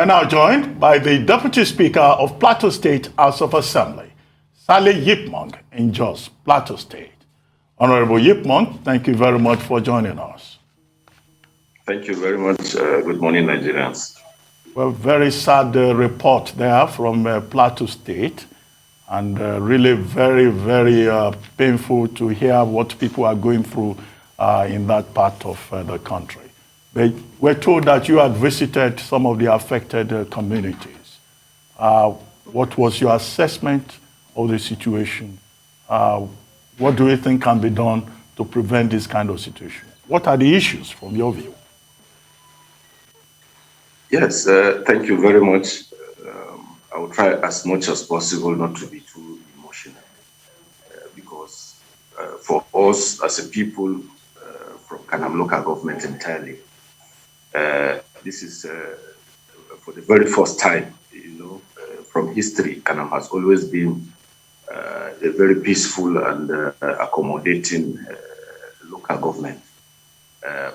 We are now joined by the Deputy Speaker of Plateau State House of Assembly, Saleh Yipmong in Jos, Plateau State. Honorable Yipmong, thank you very much for joining us. Thank you very much. Good morning, Nigerians. Well, very sad report there from Plateau State, and really very, very painful to hear what people are going through in that part of the country. We're told that you had visited some of the affected communities. What was your assessment of the situation? What do you think can be done to prevent this kind of situation? What are the issues from your view? Yes, thank you very much. I will try as much as possible not to be too emotional because for us as a people from Kanam local government entirely, this is for the very first time, from history. Kanam has always been a very peaceful and accommodating local government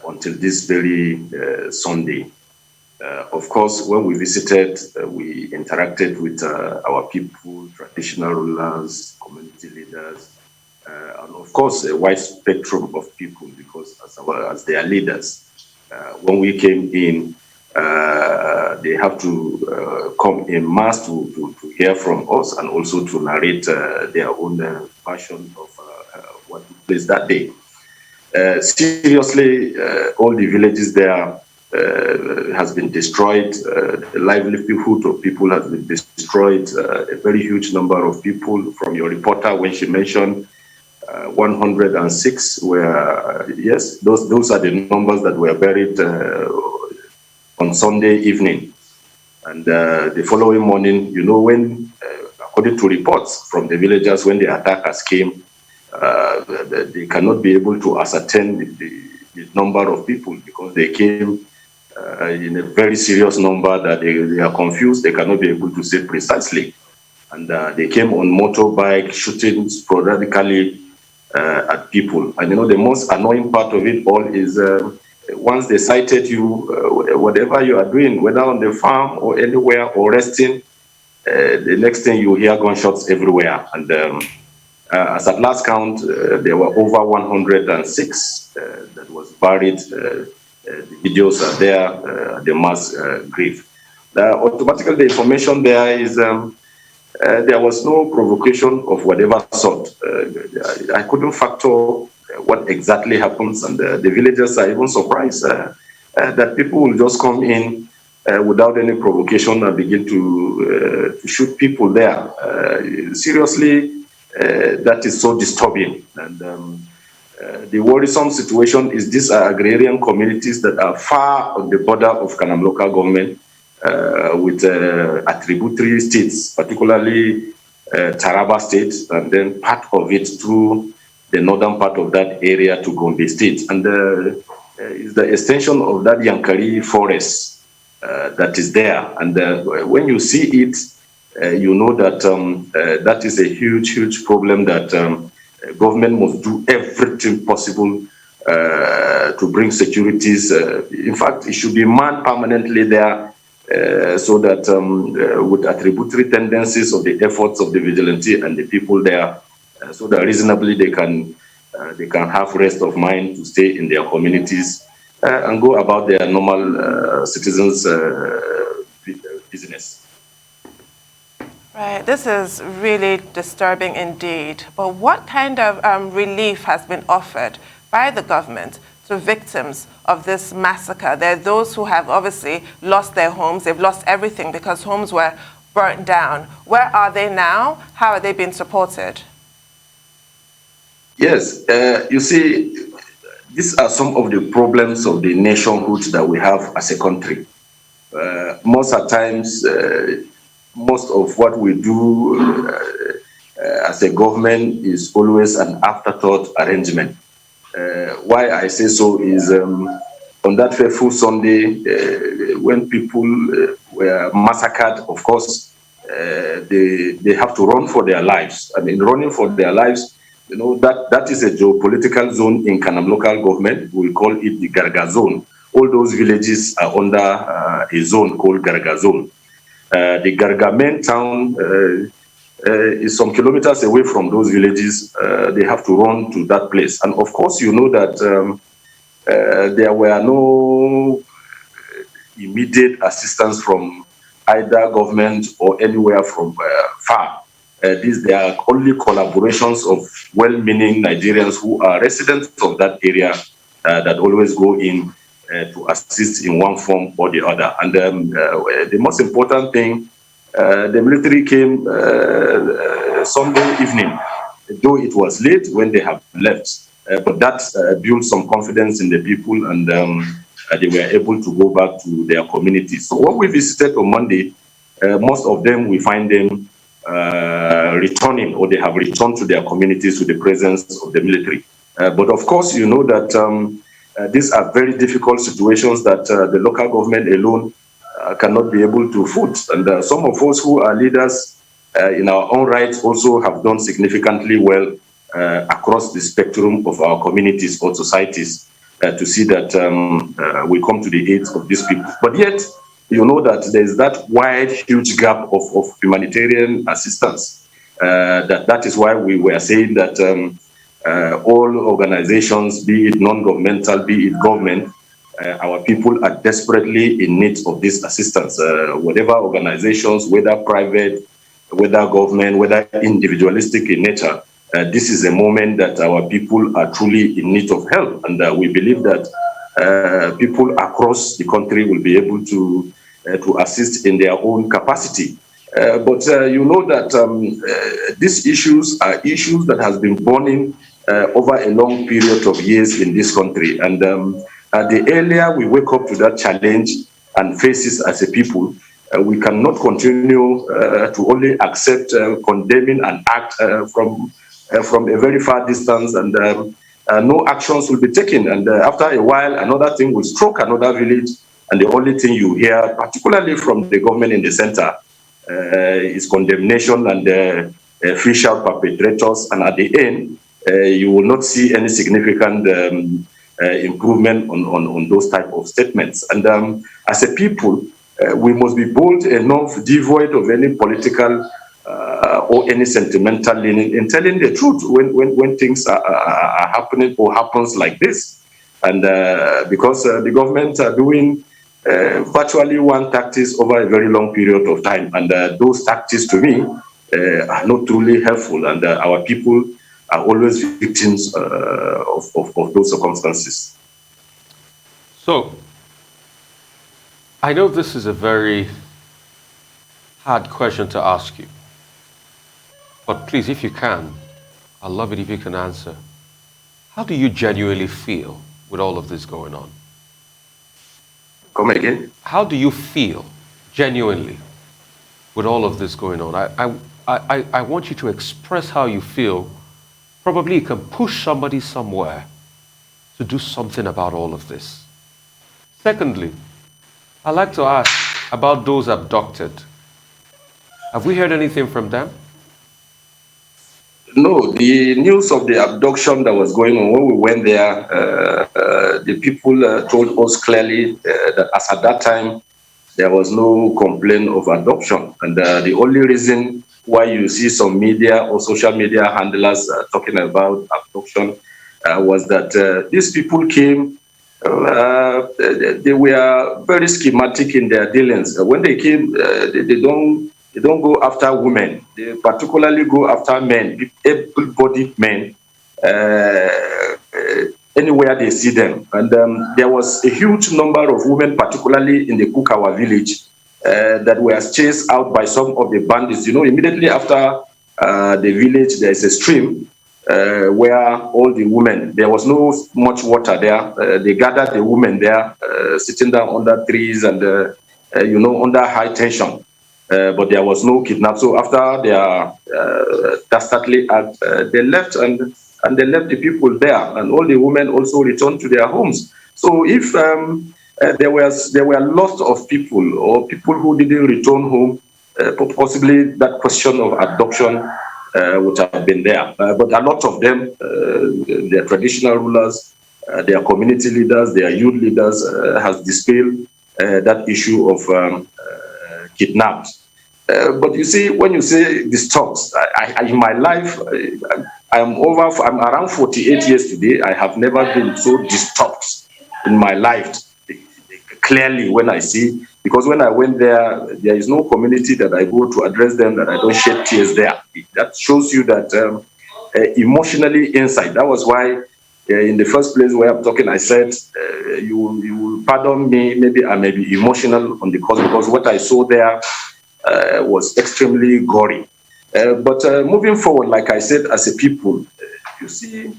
until this very Sunday. Of course, when we visited, we interacted with our people, traditional rulers, community leaders, and of course, a wide spectrum of people, because as their leaders, when we came in, they have to come in mass to hear from us and also to narrate their own version of what took place that day. Seriously, all the villages there has been destroyed. The livelihood of people has been destroyed. A very huge number of people, from your reporter when she mentioned 106 were, yes, those are the numbers that were buried on Sunday evening. And the following morning, when, according to reports from the villagers, when the attackers came, they cannot be able to ascertain the number of people because they came in a very serious number that they are confused. They cannot be able to say precisely. And they came on motorbike, shooting sporadically at people. And the most annoying part of it all is once they sighted you, whatever you are doing, whether on the farm or anywhere or resting, the next thing you hear gunshots everywhere. And as at last count, there were over 106 that was buried. The videos are there, the mass grave. Automatically, the information there is there was no provocation of whatever sort. I couldn't factor what exactly happens, and the villagers are even surprised that people will just come in without any provocation and begin to shoot people there. Seriously, that is so disturbing. And the worrisome situation is these are agrarian communities that are far on the border of Kanam local government with attributary states, particularly Taraba State, and then part of it through the northern part of that area to Gombe State. And is the extension of that Yankari forest that is there. And when you see it, you know that that is a huge, huge problem that government must do everything possible to bring securities. In fact, it should be manned permanently there so that with attributary tendencies of the efforts of the vigilante and the people there, so that reasonably they can have rest of mind to stay in their communities and go about their normal citizens' business. Right, this is really disturbing indeed. But what kind of relief has been offered by the government to victims of this massacre? There are those who have obviously lost their homes. They've lost everything because homes were burnt down. Where are they now? How are they being supported? Yes, you see, these are some of the problems of the nationhood that we have as a country. Most of times, most of what we do as a government is always an afterthought arrangement. Why I say so is on that fateful Sunday, when people were massacred, of course, they have to run for their lives. I mean, running for their lives, that is a geopolitical zone in Kanam local government. We call it the Garga zone. All those villages are under a zone called Garga zone. The Garga main town is some kilometers away from those villages. They have to run to that place. And of course, you know that there were no immediate assistance from either government or anywhere from far. They are only collaborations of well-meaning Nigerians who are residents of that area that always go in to assist in one form or the other. And the most important thing, the military came Sunday evening, though it was late when they have left. But that built some confidence in the people, and they were able to go back to their communities. So when we visited on Monday, most of them, we find them returning, or they have returned to their communities with the presence of the military. But of course, you know that these are very difficult situations that the local government alone cannot be able to foot. And some of us who are leaders in our own right also have done significantly well across the spectrum of our communities or societies to see that we come to the aid of these people. But yet, you know that there's that wide, huge gap of humanitarian assistance. That is why we were saying that all organizations, be it non-governmental, be it government, our people are desperately in need of this assistance. Whatever organizations, whether private, whether government, whether individualistic in nature, this is a moment that our people are truly in need of help. And we believe that people across the country will be able to assist in their own capacity. But you know that these issues are issues that has been burning over a long period of years in this country. And the earlier we wake up to that challenge and face it as a people, we cannot continue to only accept condemning and act from a very far distance, and no actions will be taken. And after a while, another thing will stroke another village, and the only thing you hear, particularly from the government in the center, is condemnation and official perpetrators. And at the end, you will not see any significant improvement on those type of statements. And as a people, we must be bold enough, devoid of any political or any sentimental leaning, in telling the truth when things are happening or happens like this. And because the government are doing virtually one tactics over a very long period of time, and those tactics to me are not truly helpful, and our people are always victims of those circumstances. So, I know this is a very hard question to ask you, but please, if you can, I'd love it if you can answer. How do you genuinely feel with all of this going on? Come again? How do you feel genuinely with all of this going on? I want you to express how you feel. Probably you can push somebody somewhere to do something about all of this. Secondly, I'd like to ask about those abducted. Have we heard anything from them? No, the news of the abduction that was going on when we went there, the people told us clearly that as at that time, there was no complaint of adoption. And the only reason why you see some media or social media handlers talking about abduction was that these people came, they were very schematic in their dealings. When they came, they don't go after women. They particularly go after men, able-bodied men, anywhere they see them. And there was a huge number of women, particularly in the Kukawa village, that were chased out by some of the bandits. You know, immediately after the village, there is a stream where all the women, there was no much water there. They gathered the women there, sitting down under trees and, you know, under high tension. But there was no kidnap. So after their dastardly act, they left and they left the people there, and all the women also returned to their homes. So if there were lots of people or people who didn't return home, possibly that question of adoption would have been there. But a lot of them, their traditional rulers, their community leaders, their youth leaders, has dispelled that issue of kidnapped. But you see, when you say disturbed, in my life, I'm around 48 years today. I have never been so disturbed in my life. Clearly, when I see, because when I went there, there is no community that I go to address them that I don't shed tears there. That shows you that emotionally inside. That was why, in the first place where I'm talking, I said, you will pardon me, maybe I may be emotional on the cause, because what I saw there was extremely gory. But moving forward, like I said, as a people, you see,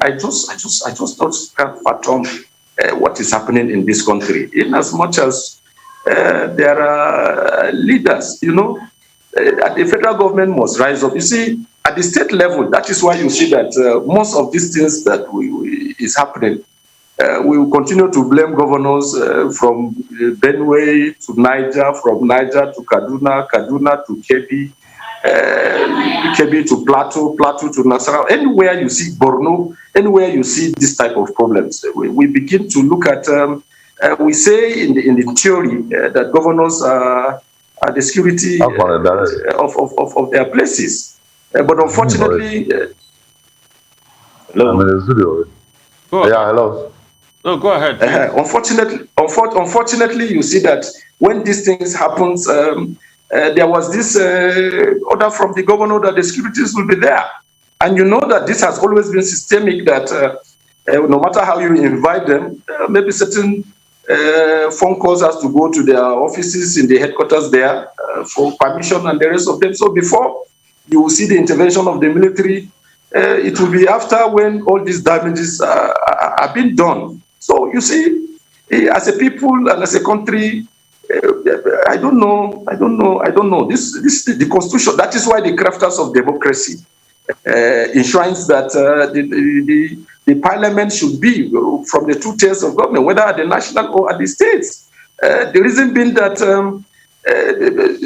I just can't fathom what is happening in this country. In as much as there are leaders, the federal government must rise up. You see, at the state level, that is why you see that most of these things that is happening, we will continue to blame governors from Benue to Niger, from Niger to Kaduna, Kaduna to Kebbi, Kebbi to Plateau, Plateau to Nasarawa. Anywhere you see Borno, anywhere you see this type of problems, we begin to look at, we say in the theory that governors are the security of their places. But unfortunately, hello? I'm in the studio. Yeah, hello. No, go ahead. Unfortunately, you see that when these things happen, there was this order from the governor that the securities will be there. And you know that this has always been systemic, that no matter how you invite them, maybe certain phone calls has to go to their offices in the headquarters there for permission and the rest of them. So before you will see the intervention of the military, it will be after when all these damages are being done. So you see, as a people and as a country, I don't know. This is the constitution. That is why the crafters of democracy enshrines that the parliament should be from the two tiers of government, whether at the national or at the states. The reason being that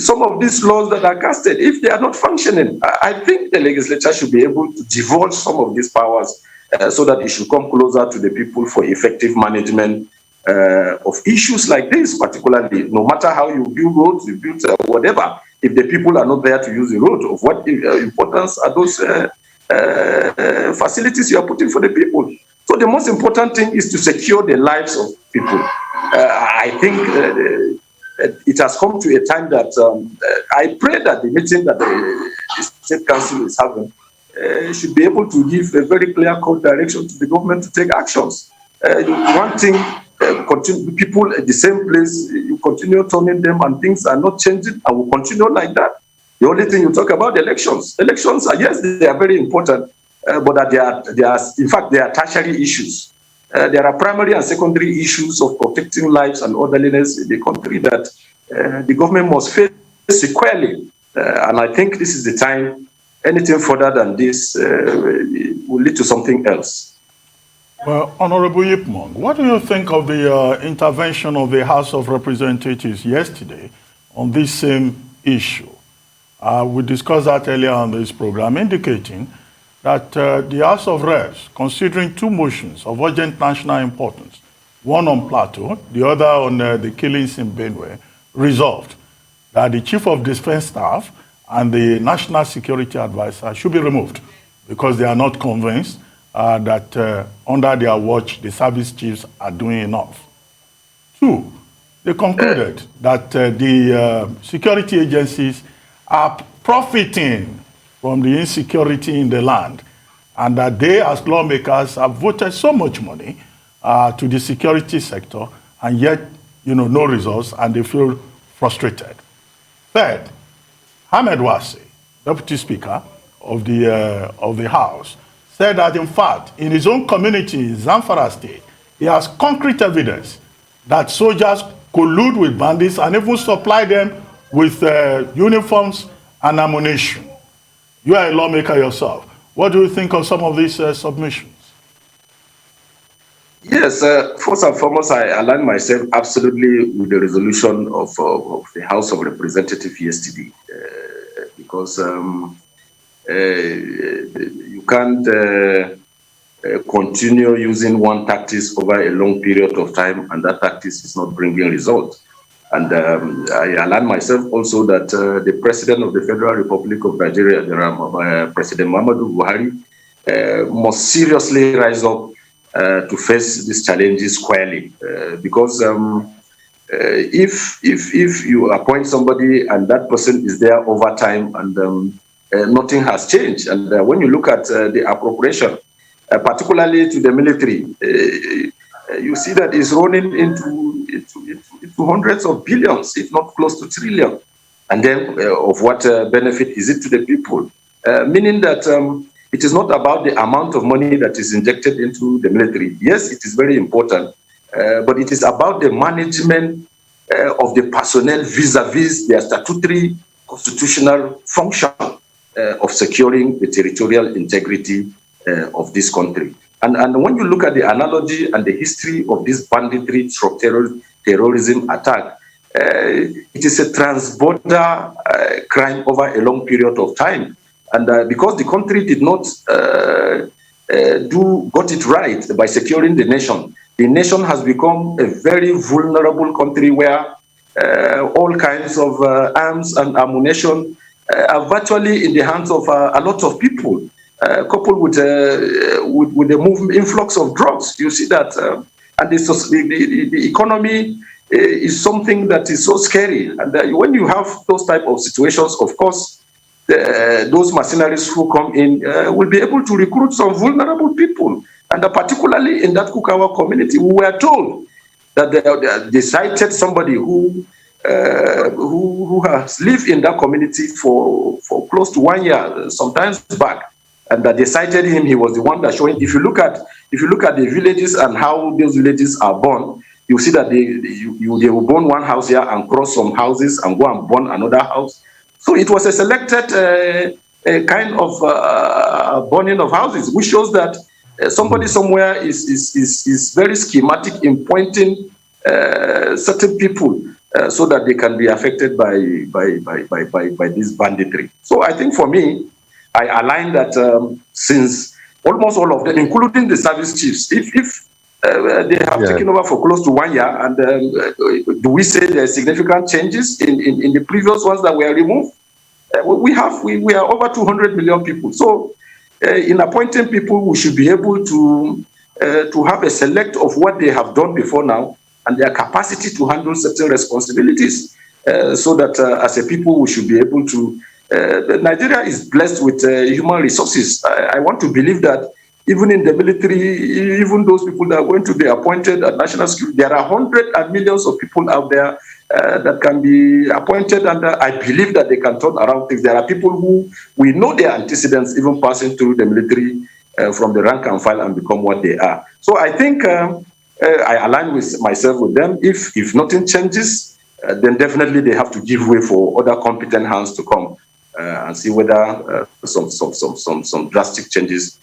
some of these laws that are casted, if they are not functioning, I think the legislature should be able to divulge some of these powers so that it should come closer to the people for effective management of issues like this, particularly. No matter how you build roads, you build whatever, if the people are not there to use the road, of what importance are those facilities you are putting for the people? So the most important thing is to secure the lives of people. I think it has come to a time that I pray that the meeting that the State Council is having should be able to give a very clear-cut direction to the government to take actions. One thing, continue, people at the same place, you continue turning them and things are not changing and will continue like that. The only thing you talk about elections. Elections are, yes, they are very important, but they are in fact, they are tertiary issues. There are primary and secondary issues of protecting lives and orderliness in the country that the government must face squarely. And I think this is the time. Anything further than this will lead to something else. Well, Honorable Yipmong, what do you think of the intervention of the House of Representatives yesterday on this same issue? We discussed that earlier on this program, indicating that the House of Reps, considering two motions of urgent national importance, one on Plateau, the other on the killings in Benue, resolved that the Chief of Defense Staff and the National Security Advisor should be removed because they are not convinced that under their watch, the service chiefs are doing enough. Two, they concluded that the security agencies are profiting from the insecurity in the land, and that they, as lawmakers, have voted so much money to the security sector, and yet, no results, and they feel frustrated. Third, Ahmed Wase, Deputy Speaker of the House, said that, in fact, in his own community, Zamfara State, he has concrete evidence that soldiers collude with bandits and even supply them with uniforms and ammunition. You are a lawmaker yourself. What do you think of some of these submissions? Yes, first and foremost, I align myself absolutely with the resolution of the House of Representatives yesterday, because you can't continue using one tactics over a long period of time, and that tactics is not bringing results. And I align myself also that the President of the Federal Republic of Nigeria, President Muhammadu Buhari, must seriously rise up to face these challenges squarely, because if you appoint somebody and that person is there over time and nothing has changed, and when you look at the appropriation, particularly to the military, you see that it's running into hundreds of billions, if not close to trillion. And then of what benefit is it to the people? Meaning that it is not about the amount of money that is injected into the military. Yes, it is very important, but it is about the management of the personnel vis-a-vis their statutory constitutional function of securing the territorial integrity of this country. And when you look at the analogy and the history of this banditry terrorism attack, it is a transborder crime over a long period of time. And because the country did not got it right by securing the nation has become a very vulnerable country where all kinds of arms and ammunition are virtually in the hands of a lot of people, coupled with the influx of drugs. You see that, and the economy is something that is so scary. And when you have those type of situations, of course, those mercenaries who come in will be able to recruit some vulnerable people. And particularly in that Kukawa community, we were told that they cited somebody who has lived in that community for close to 1 year, sometimes back, and that they cited him. He was the one that showing. If you look at the villages and how those villages are born, you see that they will burn one house here and cross some houses and go and burn another house. So it was a selected kind of burning of houses, which shows that somebody somewhere is very schematic in pointing certain people so that they can be affected by this banditry. So I think for me, I align that since almost all of them, including the service chiefs, if they have taken over for close to 1 year, and do we say there are significant changes in the previous ones that were removed? We are over 200 million people. So in appointing people, we should be able to have a select of what they have done before now and their capacity to handle certain responsibilities, so that as a people, we should be able to. Nigeria is blessed with human resources. I want to believe that even in the military, even those people that are going to be appointed at national security, there are hundreds and millions of people out there that can be appointed, and I believe that they can turn around things. There are people who we know their antecedents, even passing through the military from the rank and file and become what they are. So I think I align with myself with them. If nothing changes, then definitely they have to give way for other competent hands to come and see whether some drastic changes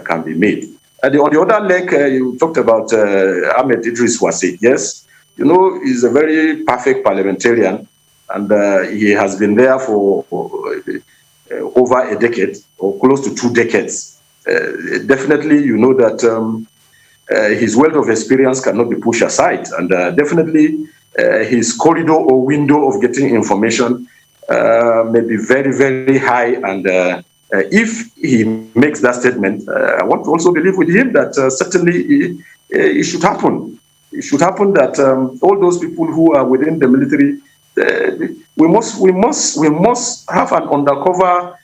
can be made. On the other leg, you talked about Ahmed Idris Wasi. Yes, you know, he's a very perfect parliamentarian, and he has been there for over a decade or close to 2 decades. Definitely, you know that his wealth of experience cannot be pushed aside, and definitely his corridor or window of getting information may be very, very high. And if he makes that statement, I want to also believe with him that certainly it should happen. It should happen that all those people who are within the military, we must have an undercover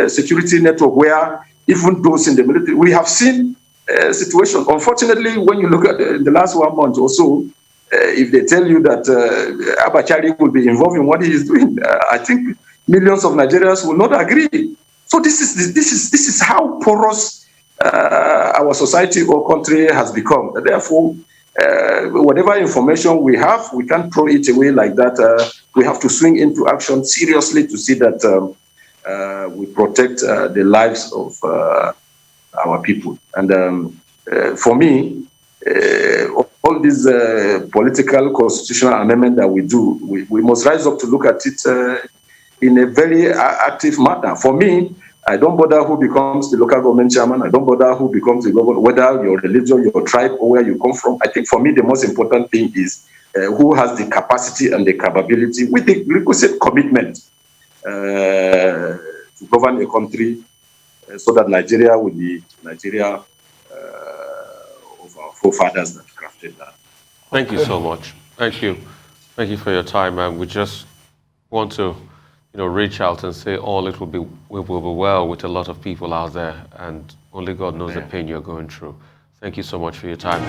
security network where even those in the military, we have seen situations. Unfortunately, when you look at the last 1 month or so, if they tell you that Abachari will be involved in what he is doing, I think millions of Nigerians will not agree. So this is how porous our society or country has become. Therefore, whatever information we have, we can't throw it away like that. We have to swing into action seriously to see that we protect the lives of our people. And for me, all these political constitutional amendment that we do, we must rise up to look at it in a very active manner. For me, I don't bother who becomes the local government chairman. I don't bother who becomes the governor, whether your religion, your tribe, or where you come from. I think for me, the most important thing is who has the capacity and the capability with the requisite commitment to govern a country so that Nigeria will be Nigeria of our forefathers that crafted that. Thank you so much. Thank you. Thank you for your time. And we just want to reach out and say all it will be well with a lot of people out there, and only God knows the pain you're going through. Thank you so much for your time.